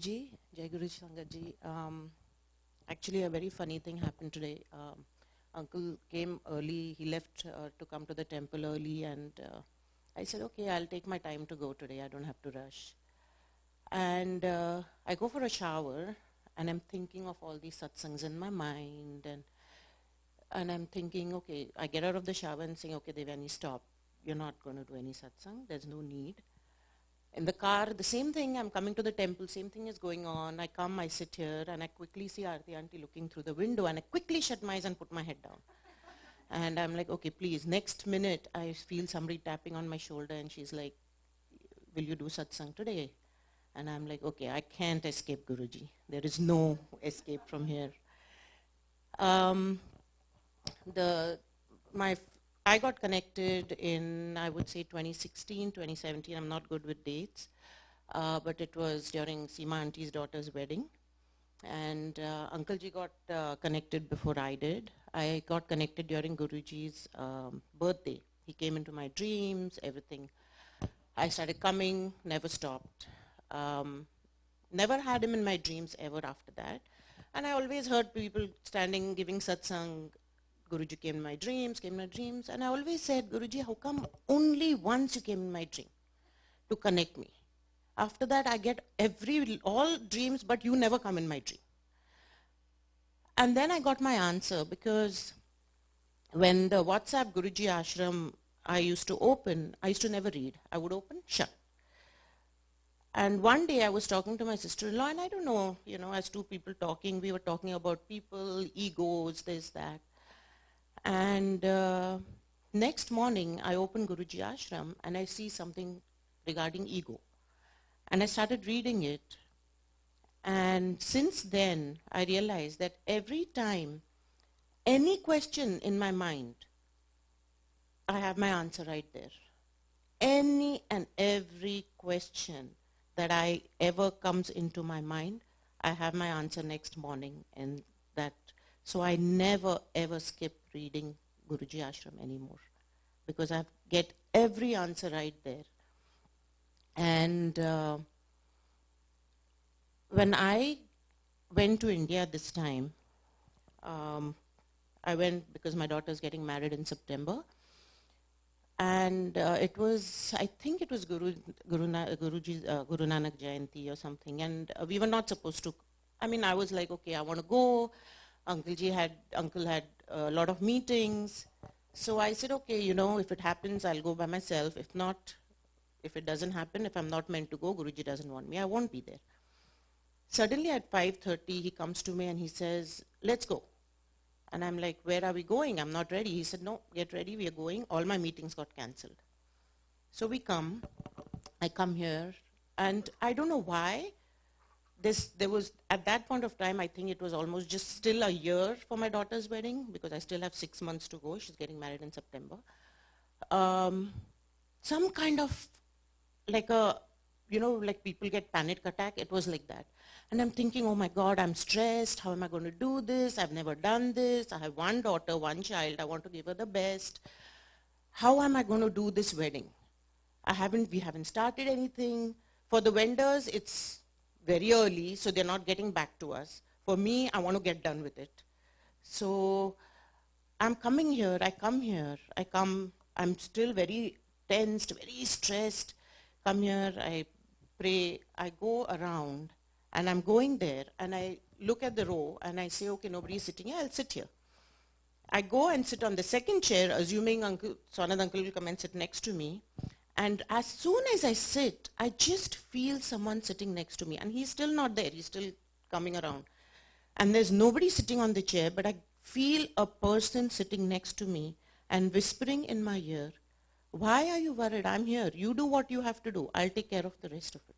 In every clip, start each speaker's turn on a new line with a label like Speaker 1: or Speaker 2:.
Speaker 1: Guruji, Jai Guruji Sangatji. Actually, a very funny thing happened today. Uncle came early. He left to come to the temple early, and I said, okay, I'll take my time to go today. I don't have to rush. And I go for a shower, and I'm thinking of all these satsangs in my mind, and I'm thinking, okay, I get out of the shower and saying, okay, Devyani, stop. You're not going to do any satsang. There's no need. In the car, the same thing, I'm coming to the temple, same thing is going on. I come, I sit here, and I quickly see Aunty looking through the window, and I quickly shut my eyes and put my head down. And I'm like, okay, please. Next minute, I feel somebody tapping on my shoulder, and she's like, will you do satsang today? And I'm like, okay, I can't escape Guruji. There is no escape from here. I got connected in, I would say, 2016, 2017. I'm not good with dates. But it was during Seema Auntie's daughter's wedding. And Uncle Ji got connected before I did. I got connected during Guruji's birthday. He came into my dreams, everything. I started coming, never stopped. Never had him in my dreams ever after that. And I always heard people standing, giving satsang. Guruji came in my dreams, and I always said, Guruji, how come only once you came in my dream to connect me? After that, I get all dreams, but you never come in my dream. And then I got my answer, because when the WhatsApp Guruji Ashram I used to open, I used to never read. I would open, shut. And one day I was talking to my sister-in-law, and I don't know, as two people talking, we were talking about people, egos, this, that. And next morning, I opened Guruji Ashram, and I see something regarding ego. And I started reading it. And since then, I realized that every time, any question in my mind, I have my answer right there. Any and every question that I ever comes into my mind, I have my answer next morning. And that, so I never ever skip reading Guruji Ashram anymore, because I get every answer right there. And when I went to India this time, I went because my daughter's getting married in September. And it was, I think it was Guru Nanak Jayanti or something. And we were not supposed to, I was like, okay, I want to go. Uncle had a lot of meetings. So I said, okay, if it happens, I'll go by myself. If not, if it doesn't happen, if I'm not meant to go, Guruji doesn't want me, I won't be there. Suddenly at 5:30, he comes to me and he says, let's go. And I'm like, where are we going? I'm not ready. He said, no, get ready, we are going. All my meetings got cancelled. So we come, I come here, and I don't know why. There was, at that point of time, I think it was almost just still a year for my daughter's wedding, because I still have 6 months to go. She's getting married in September. Some kind of, like people get panic attack. It was like that. And I'm thinking, oh my God, I'm stressed. How am I going to do this? I've never done this. I have one daughter, one child. I want to give her the best. How am I going to do this wedding? We haven't started anything. For the vendors, it's very early, so they're not getting back to us. For me, I want to get done with it. So I'm coming here, I'm still very tensed, very stressed. Come here, I pray, I go around, and I'm going there, and I look at the row, and I say, okay, nobody's sitting here, I'll sit here. I go and sit on the second chair, assuming Sonad uncle will come and sit next to me. And as soon as I sit, I just feel someone sitting next to me. And he's still not there. He's still coming around. And there's nobody sitting on the chair, but I feel a person sitting next to me and whispering in my ear, why are you worried? I'm here. You do what you have to do. I'll take care of the rest of it.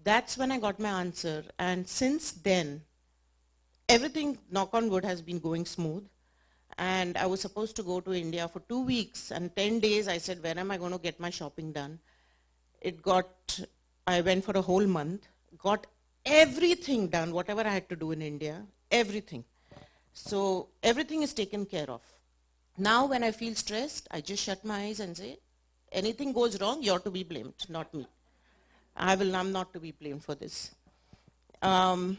Speaker 1: That's when I got my answer. And since then, everything, knock on wood, has been going smooth. And I was supposed to go to India for 2 weeks, and 10 days I said, when am I going to get my shopping done? I went for a whole month, got everything done, whatever I had to do in India, everything. So everything is taken care of. Now when I feel stressed, I just shut my eyes and say, anything goes wrong, you're to be blamed, not me. I'm not to be blamed for this. Um,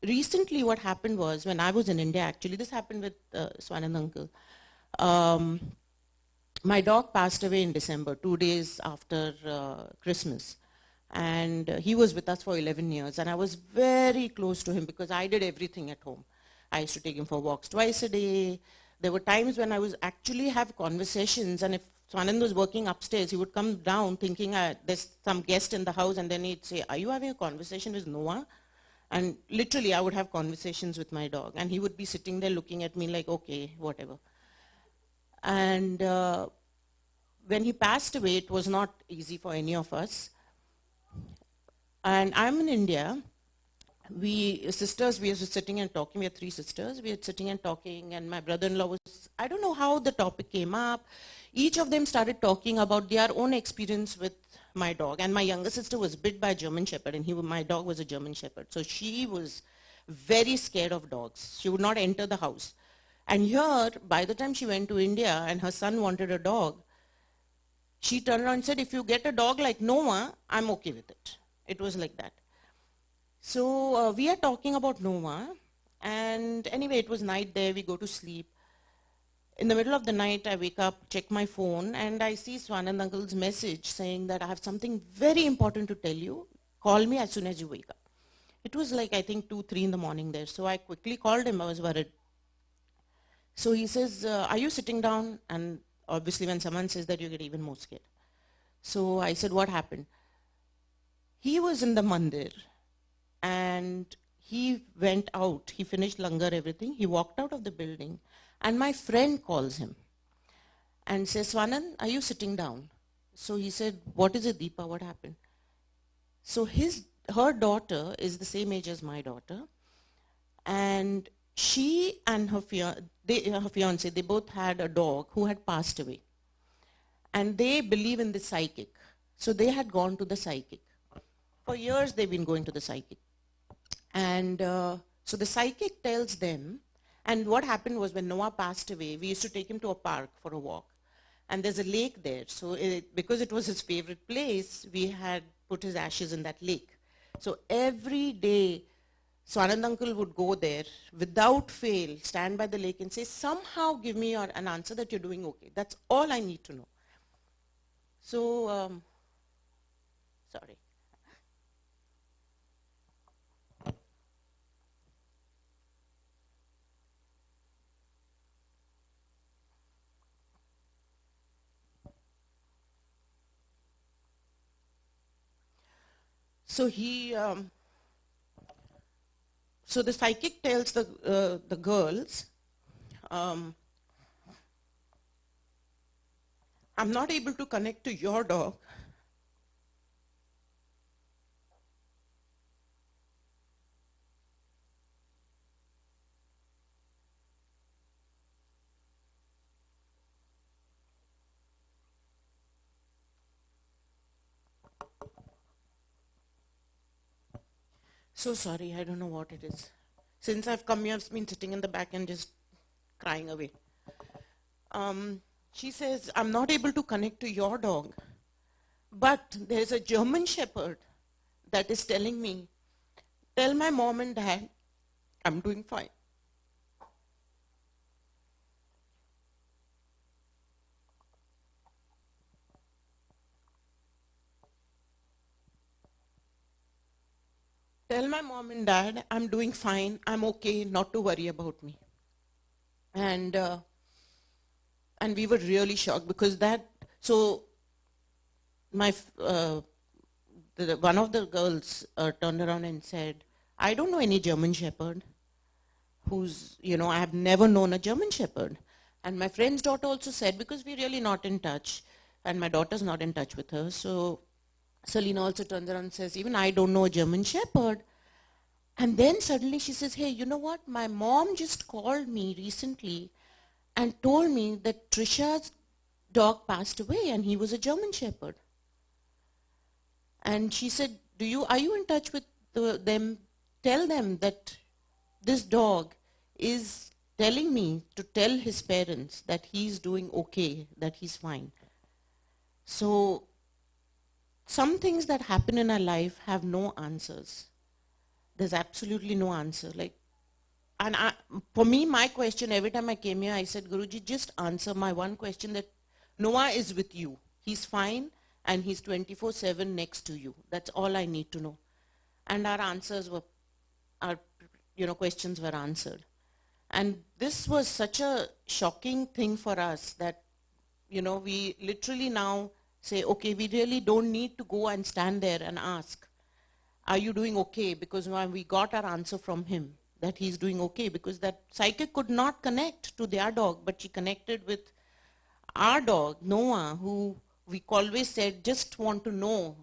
Speaker 1: Recently what happened was, when I was in India, actually, this happened with Swanand uncle. Um, my dog passed away in December, 2 days after Christmas. And he was with us for 11 years. And I was very close to him because I did everything at home. I used to take him for walks twice a day. There were times when I was actually have conversations, and if Swanand was working upstairs, he would come down thinking there's some guest in the house, and then he'd say, "Are you having a conversation with Noah?" And literally, I would have conversations with my dog, and he would be sitting there looking at me like, okay, whatever. And when he passed away, it was not easy for any of us. And I'm in India. We sisters, we were sitting and talking. We had 3 sisters. We were sitting and talking, and my brother-in-law was, I don't know how the topic came up. Each of them started talking about their own experience with my dog. And my younger sister was bit by a German Shepherd, and my dog was a German Shepherd. So she was very scared of dogs. She would not enter the house. And here, by the time she went to India and her son wanted a dog, she turned around and said, if you get a dog like Noah, I'm okay with it. It was like that. So we are talking about Noah, and anyway, it was night there, we go to sleep. In the middle of the night, I wake up, check my phone, and I see Swanand uncle's message saying that I have something very important to tell you. Call me as soon as you wake up. It was like, I think, 2, 3 in the morning there. So I quickly called him, I was worried. So he says, are you sitting down? And obviously when someone says that, you get even more scared. So I said, what happened? He was in the mandir, and he went out. He finished langar, everything. He walked out of the building, and my friend calls him and says, Swanand, are you sitting down? So he said, what is it, Deepa? What happened? So her daughter is the same age as my daughter, and she and her fiance, they both had a dog who had passed away. And they believe in the psychic. So they had gone to the psychic. For years, they've been going to the psychic. And so the psychic tells them, and what happened was when Noah passed away, we used to take him to a park for a walk. And there's a lake there. So because it was his favorite place, we had put his ashes in that lake. So every day, Swanand uncle would go there without fail, stand by the lake and say, somehow give me an answer that you're doing okay. That's all I need to know. So, sorry. So so the psychic tells the girls, I'm not able to connect to your dog. So sorry, I don't know what it is. Since I've come here, I've been sitting in the back and just crying away. She says, I'm not able to connect to your dog, but there's a German Shepherd that is telling me, tell my mom and dad, I'm doing fine. Tell my mom and dad, I'm doing fine, I'm okay, not to worry about me. And we were really shocked because so one of the girls turned around and said, I don't know any German Shepherd I have never known a German Shepherd. And my friend's daughter also said, because we're really not in touch, and my daughter's not in touch with her, so Selena also turns around and says, even I don't know a German Shepherd. And then suddenly she says, hey, you know what? My mom just called me recently and told me that Trisha's dog passed away and he was a German Shepherd. And she said, are you in touch with them? Tell them that this dog is telling me to tell his parents that he's doing okay, that he's fine. So some things that happen in our life have no answers. There's absolutely no answer. Like, and for me, my question, every time I came here, I said, Guruji, just answer my one question, that Noah is with you. He's fine and he's 24/7 next to you. That's all I need to know. And our answers were, our questions were answered. And this was such a shocking thing for us that, we literally now say, okay, we really don't need to go and stand there and ask, are you doing okay? Because we got our answer from him that he's doing okay, because that psychic could not connect to their dog, but she connected with our dog, Noah, who we always said, just want to know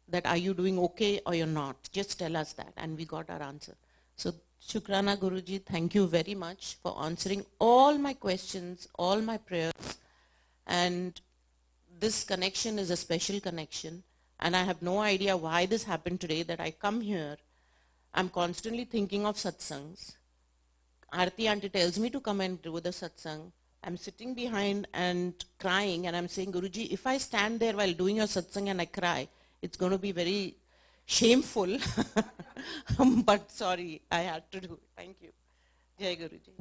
Speaker 1: that are you doing okay or you're not? Just tell us that. And we got our answer. So Shukrana Guruji, thank you very much for answering all my questions, all my prayers. And this connection is a special connection. And I have no idea why this happened today, that I come here. I'm constantly thinking of satsangs. Aarti aunty tells me to come and do the satsang. I'm sitting behind and crying, and I'm saying, Guruji, if I stand there while doing your satsang and I cry, it's going to be very shameful. But sorry, I had to do it. Thank you. Jai Guruji.